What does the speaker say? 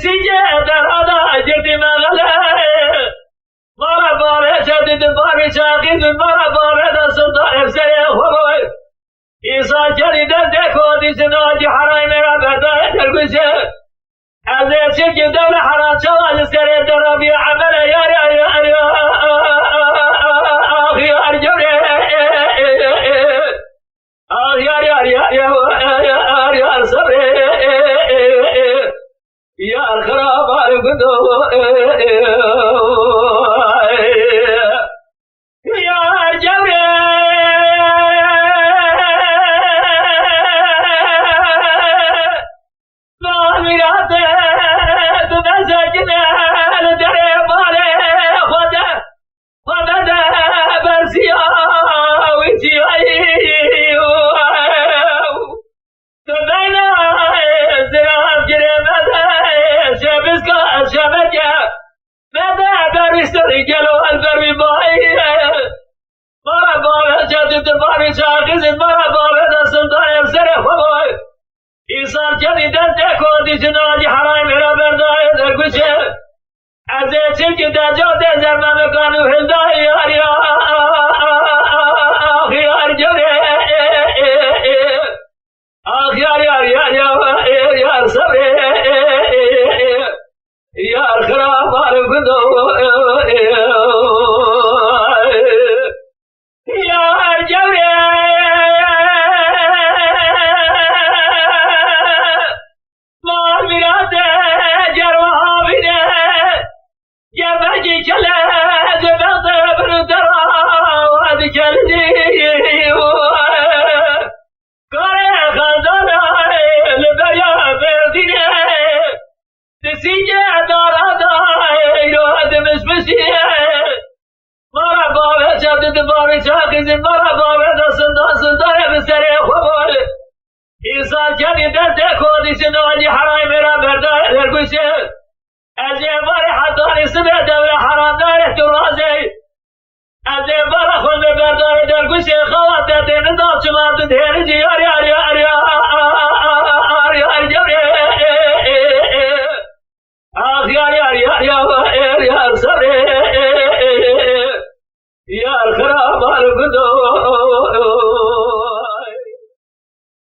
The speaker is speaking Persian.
تسيجي در هذا جردي مغلى مرة بابي شدد بابي شاقيد مرة بابي دا سلطان سري خوي إيسا جري دكو دي سنواجي حراي مرا بداية ترقسي هذا سيجي دولة حرام شوال سري دربي عمل يا أخي أرجوني يا صبري يا الخراب القدو يا جبري ما ميراته تبسجنا لدري بالي خدا برسيا ويجي تبينا زراب جرمت شبسكا شبكة ماذا بريست رجال البروي باي مرة بابا جدد باري شاكز مرة بابا سلطان يبسره خوي إيصال جدي دستكو دي جناجي حراي مرا برداي دركوشة أزيتك دجو دزر ما مكانو هلداي يا أخي أرجوني يا صبري يا الخراب القدو يا الجوري ما المراد جروها بنا جبجي كلا زبط بردرا وهذه كالدي تسيجي دارا يوهد مسبسيه مرة بابا شدد بابا شاكز مرة بابا سلطان بسري خوي إيصال جاني دستكو دي سنواجي حراي مرا برداي درقوشي أزي باري حطاني سبع دولة حرام داري ترازي أزي باري خل برداي درقوشي خواتي نظام شمام تدهينجي يا صبري